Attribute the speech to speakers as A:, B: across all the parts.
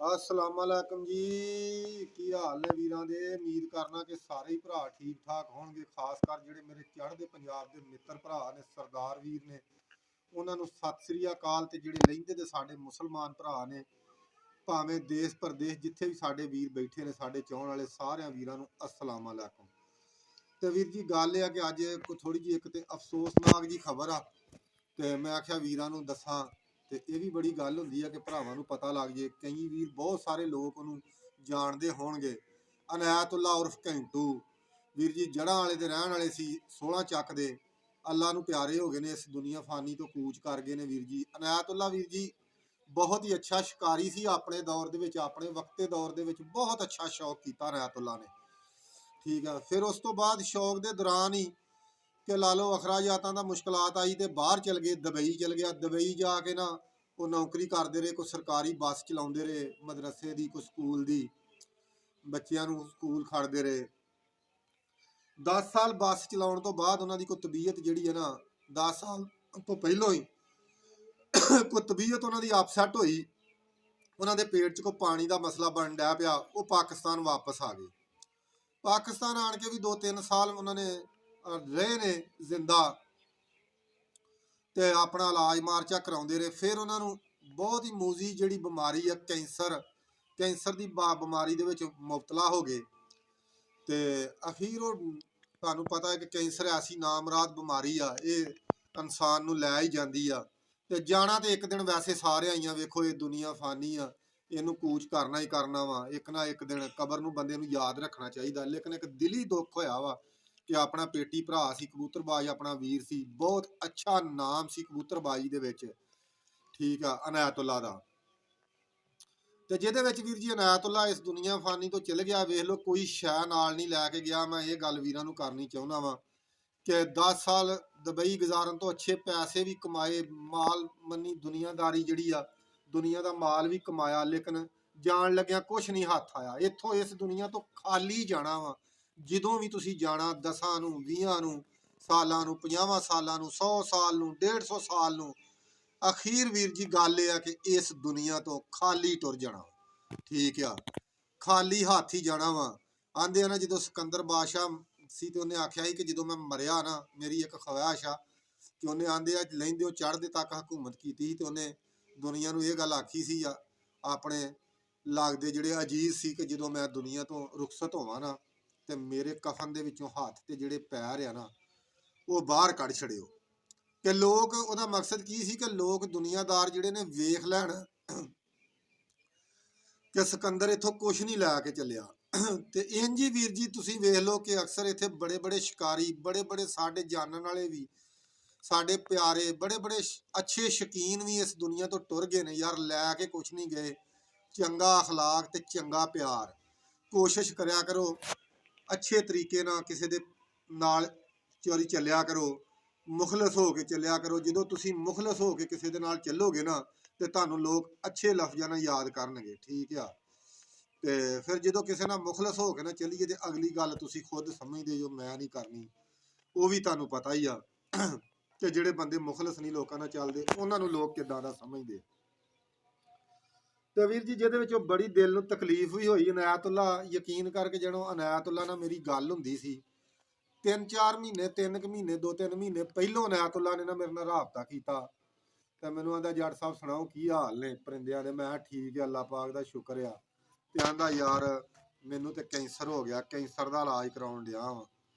A: अस्सलाम वालेकुम जी। की हाल ने वीरां दे। उम्मीद करना कि सारे ही भरा ठीक ठाक होणगे। खास कर ਜਿਹੜੇ ਮੇਰੇ ਚੜ੍ਹਦੇ ਪੰਜਾਬ ਦੇ ਮਿੱਤਰ ਭਰਾ ਨੇ, ਸਰਦਾਰ ਵੀਰ ਨੇ, ਉਹਨਾਂ ਨੂੰ ਸਤਿ ਸ੍ਰੀ ਅਕਾਲ। ਤੇ ਜਿਹੜੇ ਲਹਿੰਦੇ ਦੇ ਸਾਡੇ ਮੁਸਲਮਾਨ ਭਰਾ ਨੇ, ਭਾਵੇਂ ਦੇਸ਼ ਪ੍ਰਦੇਸ਼ ਜਿੱਥੇ ਵੀ ਸਾਡੇ ਵੀਰ ਬੈਠੇ ਨੇ, ਸਾਡੇ ਚਾਹਣ ਵਾਲੇ ਸਾਰਿਆਂ ਵੀਰਾਂ ਨੂੰ अस्सलाम वालेकुम। ਤੇ ਵੀਰ ਜੀ ਗੱਲ ਇਹ ਆ ਕਿ ਅੱਜ ਥੋੜੀ ਜਿਹੀ ਇੱਕ ਤੇ ਅਫਸੋਸਨਾਕ ਜੀ ਖਬਰ ਆ, ਤੇ ਮੈਂ ਆਖਿਆ ਵੀਰਾਂ ਨੂੰ ਦੱਸਾਂ। ਤੇ ਇਹ ਵੀ ਬੜੀ ਗੱਲ ਹੁੰਦੀ ਆ ਕਿ ਭਰਾਵਾਂ ਨੂੰ ਪਤਾ ਲੱਗ ਜੇ। ਕਈ ਵੀਰ ਬਹੁਤ ਸਾਰੇ ਲੋਕ ਉਹਨੂੰ ਜਾਣਦੇ ਹੋਣਗੇ। ਅਨਾਇਤੁੱਲਾ ਉਰਫ ਘੈਂਟੂ ਵੀਰ ਜੀ ਜੜ੍ਹਾਂ ਵਾਲੇ ਦੇ ਰਹਿਣ ਵਾਲੇ ਸੀ, 16 ਚੱਕ ਦੇ। ਅੱਲਾ ਨੂੰ ਪਿਆਰੇ ਹੋ ਗਏ ਨੇ, ਇਸ ਦੁਨੀਆ ਫਾਨੀ ਤੋਂ ਕੂਚ ਕਰ ਗਏ ਨੇ ਵੀਰ ਜੀ। ਅਨਾਇਤੁੱਲਾ ਵੀਰ ਜੀ ਬਹੁਤ ਹੀ ਅੱਛਾ ਸ਼ਿਕਾਰੀ ਸੀ ਆਪਣੇ ਦੌਰ ਦੇ ਵਿੱਚ, ਆਪਣੇ ਵਕਤੇ ਦੌਰ ਦੇ ਵਿੱਚ ਬਹੁਤ ਅੱਛਾ ਸ਼ੌਕ ਕੀਤਾ ਅਨਾਇਤੁੱਲਾ ਨੇ। ਠੀਕ ਆ, ਫਿਰ ਉਸ ਤੋਂ ਬਾਅਦ ਸ਼ੌਕ ਦੇ ਦੌਰਾਨ ਹੀ ਕਿ ਲਾ ਲਓ ਅਖਰਾਜਾਤਾਂ ਦਾ ਮੁਸ਼ਕਲਾਤ ਆਈ ਤੇ ਬਾਹਰ ਚਲ ਗਏ, ਦੁਬਈ ਚਲ ਗਿਆ। ਦੁਬਈ ਜਾ ਕੇ ਨਾ ਉਹ ਨੌਕਰੀ ਕਰਦੇ ਰਹੇ, ਕੋਈ ਸਰਕਾਰੀ ਬੱਸ ਚਲਾਉਂਦੇ ਰਹੇ, ਮਦਰਸੇ ਦੀ, ਕੋਈ ਸਕੂਲ ਦੀ, ਬੱਚਿਆਂ ਨੂੰ ਸਕੂਲ ਖੜਦੇ ਰਹੇ। 10 ਸਾਲ ਬੱਸ ਚਲਾਉਣ ਤੋਂ ਬਾਅਦ ਉਹਨਾਂ ਦੀ ਕੋਈ ਤਬੀਅਤ ਜਿਹੜੀ ਹੈ ਨਾ, 10 ਸਾਲ ਤੋਂ ਪਹਿਲਾਂ ਹੀ ਕੋਈ ਤਬੀਅਤ ਉਹਨਾਂ ਦੀ ਅਪਸੈਟ ਹੋਈ। ਉਹਨਾਂ ਦੇ ਪੇਟ 'ਚ ਕੋਈ ਪਾਣੀ ਦਾ ਮਸਲਾ ਬਣ ਡਿਆ ਪਿਆ। ਉਹ ਪਾਕਿਸਤਾਨ ਵਾਪਸ ਆ ਗਏ। ਪਾਕਿਸਤਾਨ ਆਣ ਕੇ ਵੀ 2-3 ਸਾਲ ਉਹਨਾਂ ਨੇ ਰਹੇ ਨੇ ਜ਼ਿੰਦਾ, ਤੇ ਆਪਣਾ ਇਲਾਜ ਮਾਰਚਾ ਕਰਾਉਂਦੇ ਰਹੇ। ਫਿਰ ਉਹਨਾਂ ਨੂੰ ਬਹੁਤ ਹੀ ਮੂਜ਼ੀ ਜਿਹੜੀ ਬਿਮਾਰੀ ਆ, ਕੈਂਸਰ ਦੀ ਬਿਮਾਰੀ ਦੇ ਵਿੱਚ ਮੁਬਤਲਾ ਹੋ ਗਏ। ਤੇ ਅਖੀਰ ਉਹ, ਤੁਹਾਨੂੰ ਪਤਾ ਹੈ ਕਿ ਕੈਂਸਰ ਐਸੀ ਨਾਮਰਾਦ ਬਿਮਾਰੀ ਆ, ਇਹ ਇਨਸਾਨ ਨੂੰ ਲੈ ਹੀ ਜਾਂਦੀ ਆ। ਤੇ ਜਾਣਾ ਤੇ ਇੱਕ ਦਿਨ ਵੈਸੇ ਸਾਰੇ ਆਈਆਂ, ਵੇਖੋ ਇਹ ਦੁਨੀਆ ਫਾਨੀ ਆ, ਇਹਨੂੰ ਕੂਚ ਕਰਨਾ ਹੀ ਕਰਨਾ ਵਾ। ਇੱਕ ਨਾ ਇੱਕ ਦਿਨ ਕਬਰ ਨੂੰ ਬੰਦੇ ਨੂੰ ਯਾਦ ਰੱਖਣਾ ਚਾਹੀਦਾ। ਲੇਕਿਨ ਇੱਕ ਦਿਲੀ ਦੁੱਖ ਹੋਇਆ ਵਾ ਕਿ ਆਪਣਾ ਪੇਟੀ ਭਰਾ ਸੀ, ਕਬੂਤਰਬਾਜ਼ ਆਪਣਾ ਵੀਰ ਸੀ, ਬਹੁਤ ਅੱਛਾ ਨਾਮ ਸੀ ਕਬੂਤਰਬਾਜ਼ੀ ਦੇ ਵਿੱਚ। ਠੀਕ ਆ, ਅਨਾਇਤੁੱਲਾ ਦਾ। ਤੇ ਜਿਹਦੇ ਵਿੱਚ ਵੀਰ ਜੀ ਅਨਾਇਤੁੱਲਾ ਇਸ ਦੁਨੀਆ ਫਾਨੀ ਤੋਂ ਚਲ ਗਿਆ। ਵੇਖ ਲਓ ਕੋਈ ਸ਼ੈ ਨਾਲ ਨਹੀਂ ਲੈ ਕੇ ਗਿਆ। ਮੈਂ ਇਹ ਗੱਲ ਵੀਰਾਂ ਨੂੰ ਕਰਨੀ ਚਾਹੁੰਦਾ ਵਾਂ ਕਿ 10 ਸਾਲ ਦੁਬਈ ਗੁਜ਼ਾਰਨ ਤੋਂ ਅੱਛੇ ਪੈਸੇ ਵੀ ਕਮਾਏ, ਮਾਲ ਮੰਨੀ ਦੁਨੀਆਦਾਰੀ ਜਿਹੜੀ ਆ, ਦੁਨੀਆ ਦਾ ਮਾਲ ਵੀ ਕਮਾਇਆ। ਲੇਕਿਨ ਜਾਣ ਲੱਗਿਆ ਕੁਛ ਨਹੀਂ ਹੱਥ ਆਇਆ। ਇੱਥੋਂ ਇਸ ਦੁਨੀਆ ਤੋਂ ਖਾਲੀ ਜਾਣਾ ਵਾ। ਜਦੋਂ ਵੀ ਤੁਸੀਂ ਜਾਣਾ, 10 ਨੂੰ, 20 ਨੂੰ ਸਾਲਾਂ ਨੂੰ, 50 ਸਾਲਾਂ ਨੂੰ, 100 ਸਾਲ ਨੂੰ, 150 ਸਾਲ ਨੂੰ, ਅਖੀਰ ਵੀਰ ਜੀ ਗੱਲ ਇਹ ਆ ਕਿ ਇਸ ਦੁਨੀਆ ਤੋਂ ਖਾਲੀ ਟੁਰ ਜਾਣਾ। ਠੀਕ ਆ, ਖਾਲੀ ਹੱਥ ਹੀ ਜਾਣਾ ਵਾ। ਆਂਦੇ ਆ ਨਾ, ਜਦੋਂ ਸਿਕੰਦਰ ਬਾਦਸ਼ਾਹ ਸੀ ਤੇ ਉਹਨੇ ਆਖਿਆ ਸੀ ਕਿ ਜਦੋਂ ਮੈਂ ਮਰਿਆ ਨਾ, ਮੇਰੀ ਇੱਕ ਖਵਾਇਸ਼ ਆ ਕਿ ਉਹਨੇ, ਆਂਦੇ ਆ ਲਹਿੰਦੇ ਚੜ੍ਹਦੇ ਤੱਕ ਹਕੂਮਤ ਕੀਤੀ ਸੀ, ਤੇ ਉਹਨੇ ਦੁਨੀਆ ਨੂੰ ਇਹ ਗੱਲ ਆਖੀ ਸੀ ਆ ਆਪਣੇ ਲੱਗਦੇ ਜਿਹੜੇ ਅਜੀਜ਼ ਸੀ ਕਿ ਜਦੋਂ ਮੈਂ ਦੁਨੀਆ ਤੋਂ ਰੁਖਸਤ ਹੋਵਾਂ ਨਾ, ਤੇ ਮੇਰੇ ਕਫਨ ਦੇ ਵਿੱਚੋਂ ਹੱਥ ਤੇ ਜਿਹੜੇ ਪੈਰ ਆ ਨਾ, ਉਹ ਬਾਹਰ ਕੱਢ ਛੜਿਓ। ਕਿ ਲੋਕ, ਉਹਦਾ ਮਕਸਦ ਕੀ ਸੀ ਕਿ ਲੋਕ ਦੁਨੀਆਦਾਰ ਜਿਹੜੇ ਨੇ ਵੇਖ ਲੈਣ ਕਿ ਸਿਕੰਦਰ ਇੱਥੋਂ ਕੁਛ ਨਹੀਂ ਲੈ ਕੇ ਚੱਲਿਆ। ਤੇ ਇੰਝ ਹੀ ਵੀਰ ਜੀ ਤੁਸੀਂ ਵੇਖ ਲਓ ਕਿ ਅਕਸਰ ਇੱਥੇ ਬੜੇ ਬੜੇ ਸ਼ਿਕਾਰੀ, ਬੜੇ ਬੜੇ ਸਾਡੇ ਜਾਣਨ ਵਾਲੇ ਵੀ, ਸਾਡੇ ਪਿਆਰੇ, ਬੜੇ ਬੜੇ ਅੱਛੇ ਸ਼ੌਕੀਨ ਵੀ ਇਸ ਦੁਨੀਆ ਤੋਂ ਟੁਰ ਗਏ ਨੇ ਯਾਰ, ਲੈ ਕੇ ਕੁਛ ਨਹੀਂ ਗਏ। ਚੰਗਾ ਅਖਲਾਕ ਤੇ ਚੰਗਾ ਪਿਆਰ। ਕੋਸ਼ਿਸ਼ ਕਰਿਆ ਕਰੋ ਅੱਛੇ ਤਰੀਕੇ ਨਾਲ ਕਿਸੇ ਦੇ ਨਾਲ ਚੋਰੀ ਚੱਲਿਆ ਕਰੋ, ਮੁਖਲਸ ਹੋ ਕੇ ਚੱਲਿਆ ਕਰੋ। ਜਦੋਂ ਤੁਸੀਂ ਮੁਖਲਸ ਹੋ ਕੇ ਕਿਸੇ ਦੇ ਨਾਲ ਚੱਲੋਗੇ ਨਾ, ਤੇ ਤੁਹਾਨੂੰ ਲੋਕ ਅੱਛੇ ਲਫ਼ਜ਼ਾਂ ਨਾਲ ਯਾਦ ਕਰਨਗੇ। ਠੀਕ ਆ, ਤੇ ਫਿਰ ਜਦੋਂ ਕਿਸੇ ਨਾਲ ਮੁਖਲਸ ਹੋ ਕੇ ਨਾ ਚੱਲੀਏ, ਤੇ ਅਗਲੀ ਗੱਲ ਤੁਸੀਂ ਖੁਦ ਸਮਝਦੇ ਜੋ, ਮੈਂ ਨਹੀਂ ਕਰਨੀ। ਉਹ ਵੀ ਤੁਹਾਨੂੰ ਪਤਾ ਹੀ ਆ ਕਿ ਜਿਹੜੇ ਬੰਦੇ ਮੁਖਲਸ ਨਹੀਂ ਲੋਕਾਂ ਨਾਲ ਚੱਲਦੇ, ਉਹਨਾਂ ਨੂੰ ਲੋਕ ਕਿੱਦਾਂ ਦਾ ਸਮਝਦੇ। ਤੇ ਵੀਰ ਜੀ ਜਿਹਦੇ ਵਿੱਚ ਉਹ ਬੜੀ ਦਿਲ ਨੂੰ ਤਕਲੀਫ ਵੀ ਹੋਈ। ਅਨਾਇਤੁੱਲਾ, ਯਕੀਨ ਕਰਕੇ, ਜਦੋਂ ਅਨਾਇਤੁੱਲਾ ਨਾਲ ਮੇਰੀ ਗੱਲ ਹੁੰਦੀ ਸੀ 3-4 ਮਹੀਨੇ, 3 ਮਹੀਨੇ, 2-3 ਮਹੀਨੇ ਪਹਿਲੋਂ ਅਨਾਇਤੁੱਲਾ ਨੇ ਨਾ ਮੇਰੇ ਨਾਲ ਰਾਬਤਾ ਕੀਤਾ। ਤੇ ਮੈਨੂੰ ਆਂਦਾ, ਜੱਟ ਸਾਹਿਬ ਸੁਣਾਓ ਕੀ ਹਾਲ ਨੇ ਪਰਿੰਦਿਆਂ ਦੇ। ਮੈਂ ਠੀਕ ਆ, ਅੱਲਾ ਪਾਕ ਦਾ ਸ਼ੁਕਰ ਆ। ਤੇ ਆਂਦਾ, ਯਾਰ ਮੈਨੂੰ ਤੇ ਕੈਂਸਰ ਹੋ ਗਿਆ, ਕੈਂਸਰ ਦਾ ਇਲਾਜ ਕਰਾਉਣ ਡਿਆ ਵਾ।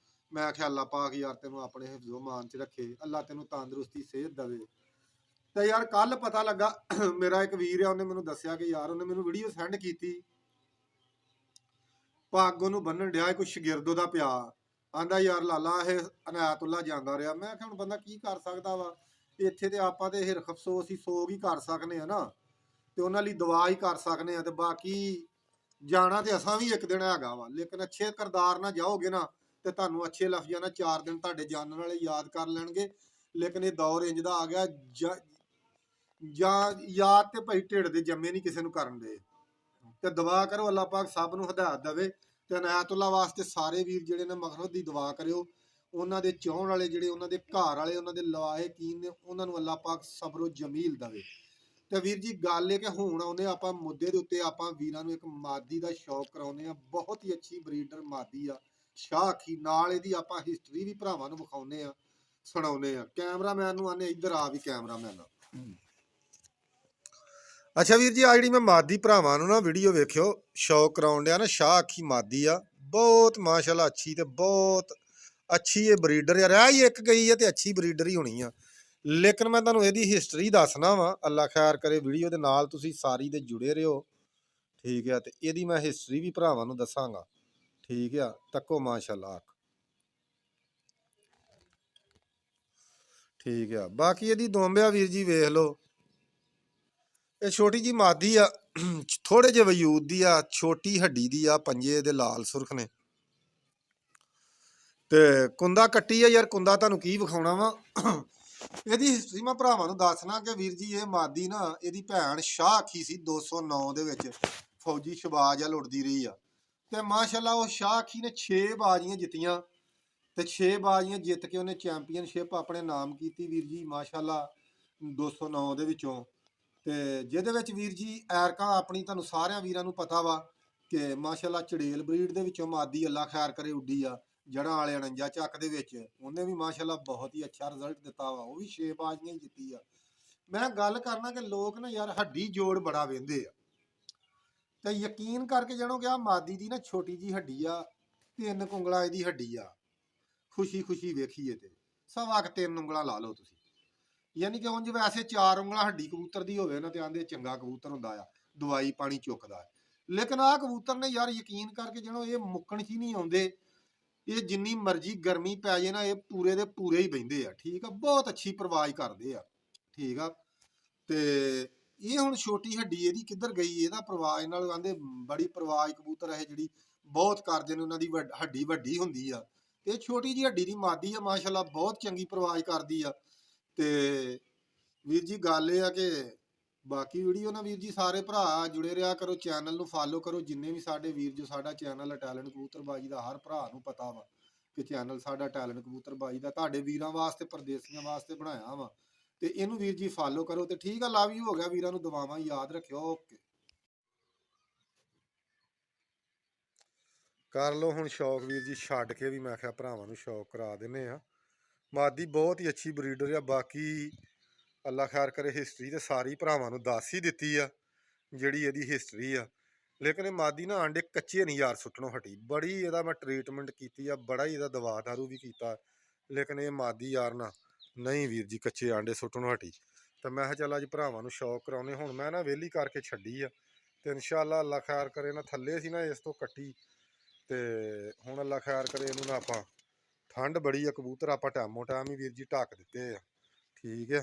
A: ਮੈਂ ਆਖਿਆ ਅੱਲਾ ਪਾਕ ਯਾਰ ਤੈਨੂੰ ਆਪਣੇ ਹਿਫਜ਼ੋ ਮਾਨ 'ਚ ਰੱਖੇ, ਅੱਲਾ ਤੈਨੂੰ ਤੰਦਰੁਸਤੀ ਸਿਹਤ ਦੇਵੇ। ਤੇ ਯਾਰ ਕੱਲ ਪਤਾ ਲੱਗਾ, ਮੇਰਾ ਇੱਕ ਵੀਰ ਆ, ਉਹਨੇ ਮੈਨੂੰ ਦੱਸਿਆ ਕਿ ਯਾਰ, ਉਹਨੇ ਮੈਨੂੰ ਵੀਡੀਓ ਸੈਂਡ ਕੀਤੀ, ਪੱਗ ਉਹਨੂੰ ਬੰਨਣ ਡਿਆ ਕੋਈ ਸ਼ਾਗਿਰਦ ਉਹਦਾ ਪਿਆ। ਆਂਦਾ ਯਾਰ ਲਾਲਾ ਇਹ ਅਨਾਇਤੁੱਲਾ ਜਾਂਦਾ ਰਿਹਾ। ਮੈਂ ਕਿਹਾ ਹੁਣ ਬੰਦਾ ਕੀ ਕਰ ਸਕਦਾ ਵਾ, ਇੱਥੇ ਤੇ ਆਪਾਂ ਤੇ ਹਿਰਖ ਅਫਸੋਸ ਹੀ ਸੋਗ ਹੀ ਕਰ ਸਕਨੇ ਆ ਨਾ, ਤੇ ਉਹਨਾਂ ਲਈ ਦੁਆ ਹੀ ਕਰ ਸਕਨੇ ਆ। ਤੇ ਬਾਕੀ ਜਾਣਾ ਤੇ ਅਸਾਂ ਵੀ ਇੱਕ ਦਿਨ ਹੈਗਾ ਵਾ, ਲੇਕਿਨ ਅੱਛੇ ਕਿਰਦਾਰ ਨਾਲ ਜਾਓਗੇ ਨਾ, ਤੇ ਤੁਹਾਨੂੰ ਅੱਛੇ ਲਫ਼ਜ਼ਾਂ ਨਾਲ 4 ਦਿਨ ਤੁਹਾਡੇ ਜਾਣਨ ਵਾਲੇ ਯਾਦ ਕਰ ਲੈਣਗੇ। ਲੇਕਿਨ ਇਹ ਦੌਰ ਇੰਜ ਦਾ ਆ ਗਿਆ, ਜਾਂ ਯਾਦ ਤੇ ਭਾਈ ਢਿੱਡ ਦੇ ਜੰਮੇ ਨਹੀਂ ਕਿਸੇ ਨੂੰ ਕਰਨ ਦੇ। ਤੇ ਦੁਆ ਕਰੋ ਅੱਲਾ ਪਾਕ ਸਭ ਨੂੰ ਹਦਾਇਤ ਦੇਵੇ। ਤੇ ਅਨਾਇਤੁੱਲਾ ਵਾਸਤੇ ਸਾਰੇ ਵੀਰ ਜਿਹੜੇ ਨੇ ਮਗਫਰਤ ਦੀ ਦੁਆ ਕਰਿਓ। ਉਹਨਾਂ ਦੇ ਚਾਹਣ ਵਾਲੇ ਜਿਹੜੇ, ਉਹਨਾਂ ਦੇ ਘਰ ਵਾਲੇ, ਉਹਨਾਂ ਦੇ ਲਵਾਹਿਕੀਨ ਨੇ, ਉਹਨਾਂ ਨੂੰ ਅੱਲਾ ਪਾਕ ਸਬਰੋ ਜਮੀਲ ਦੇਵੇ। ਤੇ ਵੀਰ ਜੀ ਗੱਲ ਇਹ ਕਿ ਹੁਣ ਆਉਂਦੇ ਆਪਾਂ ਮੁੱਦੇ ਦੇ ਉੱਤੇ, ਆਪਾਂ ਵੀਰਾਂ ਨੂੰ ਇੱਕ ਮਾਦੀ ਦਾ ਸ਼ੌਕ ਕਰਾਉਂਦੇ ਆ। ਬਹੁਤ ਹੀ ਅੱਛੀ ਬਰੀਡਰ ਮਾਦੀ ਆ, ਸ਼ਾਹ ਅੱਖੀ। ਨਾਲ ਇਹਦੀ ਆਪਾਂ ਹਿਸਟਰੀ ਵੀ ਭਰਾਵਾਂ ਨੂੰ ਵਿਖਾਉਂਦੇ ਆ, ਸੁਣਾਉਂਦੇ ਆ। ਕੈਮਰਾਮੈਨ ਨੂੰ ਆਨੇ ਇੱਧਰ ਆ ਵੀ ਕੈਮਰਾਮੈਨ। ਅੱਛਾ ਵੀਰ ਜੀ, ਆ ਜਿਹੜੀ ਮੈਂ ਮਾਦੀ ਭਰਾਵਾਂ ਨੂੰ ਨਾ ਵੀਡੀਓ ਵੇਖਿਓ ਸ਼ੌਕ ਕਰਾਉਣ ਡਿਆ ਨਾ, ਸ਼ਾਹ ਅੱਖੀ ਮਾਦੀ ਆ, ਬਹੁਤ ਮਾਸ਼ਾਅੱਲਾ ਅੱਛੀ ਤੇ ਬਹੁਤ ਅੱਛੀ ਇਹ ਬਰੀਡਰ ਆ। ਰਹਿ ਹੀ ਇੱਕ ਗਈ ਹੈ ਤੇ ਅੱਛੀ ਬਰੀਡਰ ਹੀ ਹੋਣੀ ਆ। ਲੇਕਿਨ ਮੈਂ ਤੁਹਾਨੂੰ ਇਹਦੀ ਹਿਸਟਰੀ ਦੱਸਣਾ ਵਾ, ਅੱਲਾ ਖੈਰ ਕਰੇ। ਵੀਡੀਓ ਦੇ ਨਾਲ ਤੁਸੀਂ ਸਾਰੀ ਦੇ ਜੁੜੇ ਰਹੋ, ਠੀਕ ਆ। ਤੇ ਇਹਦੀ ਮੈਂ ਹਿਸਟਰੀ ਵੀ ਭਰਾਵਾਂ ਨੂੰ ਦੱਸਾਂਗਾ, ਠੀਕ ਆ। ਤੱਕੋ ਮਾਸ਼ਾਅੱਲਾ, ਠੀਕ ਆ। ਬਾਕੀ ਇਹਦੀ ਦੋਂਬਿਆ ਵੀਰ ਜੀ ਵੇਖ ਲਓ, ਇਹ ਛੋਟੀ ਜੀ ਮਾਦੀ ਆ, ਥੋੜੇ ਜਿਹੇ ਵਜੂਦ ਦੀ ਆ, ਛੋਟੀ ਹੱਡੀ ਦੀ ਆ, ਪੰਜੇ ਦੇ ਲਾਲ ਸੁਰਖ ਨੇ ਤੇ ਕੁੰਦਾ ਕੱਟੀ ਆ। ਯਾਰ ਕੁੰਦਾ ਤੁਹਾਨੂੰ ਕੀ ਵਿਖਾਉਣਾ ਵਾ। ਇਹਦੀ ਹਿਸਟਰੀ ਮੈਂ ਭਰਾਵਾਂ ਨੂੰ ਦੱਸਣਾ ਕਿ ਵੀਰ ਜੀ ਇਹ ਮਾਦੀ ਨਾ, ਇਹਦੀ ਭੈਣ ਸ਼ਾਹ ਅੱਖੀ ਸੀ 209 ਦੇ ਵਿੱਚ, ਫੌਜੀ ਸ਼ਬਾਜ ਆ ਲੁੱਟਦੀ ਰਹੀ ਆ। ਤੇ ਮਾਸ਼ਾਅੱਲਾ ਉਹ ਸ਼ਾਹ ਅੱਖੀ ਨੇ 6 ਬਾਜ਼ੀਆਂ ਜਿੱਤੀਆਂ ਤੇ 6 ਬਾਜ਼ੀਆਂ ਜਿੱਤ ਕੇ ਉਹਨੇ ਚੈਂਪੀਅਨਸ਼ਿਪ ਆਪਣੇ ਨਾਮ ਕੀਤੀ ਵੀਰ ਜੀ, ਮਾਸ਼ਾਅੱਲਾ 209 ਦੇ ਵਿੱਚੋਂ। ਤੇ ਜਿਹਦੇ ਵਿੱਚ ਵੀਰ ਜੀ ਐਰਕਾ ਆਪਣੀ, ਤੁਹਾਨੂੰ ਸਾਰਿਆਂ ਵੀਰਾਂ ਨੂੰ ਪਤਾ ਵਾ ਕਿ ਮਾਸ਼ਾਅੱਲਾ ਚੜੇਲ ਬਰੀਡ ਦੇ ਵਿੱਚੋਂ ਮਾਦੀ ਅੱਲਾ ਖੈਰ ਕਰੇ ਉੱਡੀ ਆ, ਜੜ੍ਹਾਂ ਵਾਲੇ 49 ਚੱਕ ਦੇ ਵਿੱਚ। ਉਹਨੇ ਵੀ ਮਾਸ਼ਾਅੱਲਾ ਬਹੁਤ ਹੀ ਅੱਛਾ ਰਿਜ਼ਲਟ ਦਿੱਤਾ ਵਾ, ਉਹ ਵੀ 6 ਬਾਜ਼ੀਆਂ ਹੀ ਜਿੱਤੀ ਆ। ਮੈਂ ਗੱਲ ਕਰਨਾ ਕਿ ਲੋਕ ਨਾ ਯਾਰ ਹੱਡੀ ਜੋੜ ਬੜਾ ਵੇਂਦੇ ਆ, ਤੇ ਯਕੀਨ ਕਰਕੇ ਜਾਣੋ ਕਿ ਆ ਮਾਦੀ ਦੀ ਨਾ ਛੋਟੀ ਜੀ ਹੱਡੀ ਆ, 3 ਉਂਗਲਾਂ ਇਹਦੀ ਹੱਡੀ ਆ। ਖੁਸ਼ੀ ਖੁਸ਼ੀ ਵੇਖੀਏ ਤੇ ਸਵਾ ਕੁ 3 ਉਂਗਲਾਂ ਲਾ ਲਓ ਤੁਸੀਂ, ਯਾਨੀ ਕਿ ਉਂਝ ਵੈਸੇ 4 ਉਂਗਲਾਂ ਹੱਡੀ ਕਬੂਤਰ ਦੀ ਹੋਵੇ ਨਾ ਤੇ ਆਂਦੇ ਚੰਗਾ ਕਬੂਤਰ ਹੁੰਦਾ ਆ, ਦਵਾਈ ਪਾਣੀ ਚੁੱਕਦਾ ਹੈ। ਲੇਕਿਨ ਆਹ ਕਬੂਤਰ ਨੇ ਯਾਰ ਯਕੀਨ ਕਰਕੇ ਜਿਹਨੂੰ ਇਹ ਮੁੱਕਣ ਚ ਹੀ ਨਹੀਂ ਆਉਂਦੇ। ਇਹ ਜਿੰਨੀ ਮਰਜ਼ੀ ਗਰਮੀ ਪੈ ਜੇ ਨਾ, ਇਹ ਪੂਰੇ ਦੇ ਪੂਰੇ ਹੀ ਬਹਿੰਦੇ ਆ, ਠੀਕ ਆ। ਬਹੁਤ ਅੱਛੀ ਪਰਵਾਜ਼ ਕਰਦੇ ਆ, ਠੀਕ ਆ। ਤੇ ਇਹ ਹੁਣ ਛੋਟੀ ਹੱਡੀ ਇਹਦੀ ਕਿੱਧਰ ਗਈ, ਇਹਦਾ ਪਰਵਾਜ਼ ਨਾਲ ਆਂਦੇ ਬੜੀ ਪਰਵਾਜ਼ ਕਬੂਤਰ ਇਹ ਜਿਹੜੀ ਬਹੁਤ ਕਰਦੇ ਨੇ, ਉਹਨਾਂ ਦੀ ਹੱਡੀ ਵੱਡੀ ਹੁੰਦੀ ਆ। ਤੇ ਛੋਟੀ ਜੀ ਹੱਡੀ ਦੀ ਮਾਦੀ ਆ, ਮਾਸ਼ਾਅੱਲਾ ਬਹੁਤ ਚੰਗੀ ਪਰਵਾਜ਼ ਕਰਦੀ ਆ। ਤੇ ਵੀਰ ਜੀ ਗੱਲ ਇਹ ਆ ਕਿ ਬਾਕੀ ਵੀਡੀਓ ਨਾ ਵੀਰ ਜੀ ਸਾਰੇ ਭਰਾ ਜੁੜੇ ਰਿਹਾ ਕਰੋ, ਚੈਨਲ ਨੂੰ ਫਾਲੋ ਕਰੋ। ਜਿੰਨੇ ਵੀ ਸਾਡੇ ਵੀਰ, ਜੋ ਸਾਡਾ ਚੈਨਲ ਹੈ ਟੈਲੈਂਟ ਕਬੂਤਰਬਾਜੀ ਦਾ, ਹਰ ਭਰਾ ਨੂੰ ਪਤਾ ਵਾ ਕਿ ਚੈਨਲ ਸਾਡਾ ਟੈਲੈਂਟ ਕਬੂਤਰਬਾਜੀ ਦਾ ਤੁਹਾਡੇ ਵੀਰਾਂ ਵਾਸਤੇ, ਪਰਦੇਸੀਆਂ ਵਾਸਤੇ ਬਣਾਇਆ ਵਾ। ਤੇ ਇਹਨੂੰ ਵੀਰ ਜੀ ਫਾਲੋ ਕਰੋ। ਤੇ ਠੀਕ ਆ, ਲਵ ਯੂ ਹੋ ਗਿਆ ਵੀਰਾਂ ਨੂੰ, ਦੁਆਵਾਂ ਯਾਦ ਰੱਖਿਓ। ਓਕੇ, ਕਰ ਲਓ ਹੁਣ ਸ਼ੌਕ ਵੀਰ ਜੀ ਛੱਡ ਕੇ ਵੀ, ਮੈਂ ਕਿਹਾ ਭਰਾਵਾਂ ਨੂੰ ਸ਼ੌਕ ਕਰਾ ਦਿੰਨੇ ਆ। ਮਾਦੀ ਬਹੁਤ ਹੀ ਅੱਛੀ ਬਰੀਡਰ ਆ। ਬਾਕੀ ਅੱਲਾ ਖੈਰ ਕਰੇ, ਹਿਸਟਰੀ ਤੇ ਸਾਰੀ ਭਰਾਵਾਂ ਨੂੰ ਦੱਸ ਹੀ ਦਿੱਤੀ ਆ ਜਿਹੜੀ ਇਹਦੀ ਹਿਸਟਰੀ ਆ। ਲੇਕਿਨ ਇਹ ਮਾਦੀ ਨਾ ਆਂਡੇ ਕੱਚੇ ਨਹੀਂ ਯਾਰ ਸੁੱਟਣੋਂ ਹਟੀ, ਬੜੀ ਇਹਦਾ ਮੈਂ ਟਰੀਟਮੈਂਟ ਕੀਤੀ ਆ, ਬੜਾ ਹੀ ਇਹਦਾ ਦਵਾ ਦਾਰੂ ਵੀ ਕੀਤਾ, ਲੇਕਿਨ ਇਹ ਮਾਦੀ ਯਾਰ ਨਾ ਨਹੀਂ ਵੀਰ ਜੀ ਕੱਚੇ ਆਂਡੇ ਸੁੱਟਣੋਂ ਹਟੀ। ਤੇ ਮੈਂ ਕਿਹਾ ਚੱਲ ਅੱਜ ਭਰਾਵਾਂ ਨੂੰ ਸ਼ੌਕ ਕਰਾਉਣੇ। ਹੁਣ ਮੈਂ ਨਾ ਵਿਹਲੀ ਕਰਕੇ ਛੱਡੀ ਆ, ਤੇ ਇਨਸ਼ਾਅੱਲਾ ਅੱਲਾ ਖੈਰ ਕਰੇ ਨਾ, ਥੱਲੇ ਸੀ ਨਾ ਇਸ ਤੋਂ ਕੱਟੀ, ਤੇ ਹੁਣ ਅੱਲਾ ਖੈਰ ਕਰੇ ਇਹਨੂੰ ਨਾ ਆਪਾਂ, ਠੰਡ ਬੜੀ ਆ, ਕਬੂਤਰ ਆਪਾਂ ਟਾਈਮੋ ਟਾਈਮ ਹੀ ਵੀਰ ਜੀ ਢੱਕ ਦਿੱਤੇ ਆ, ਠੀਕ ਆ।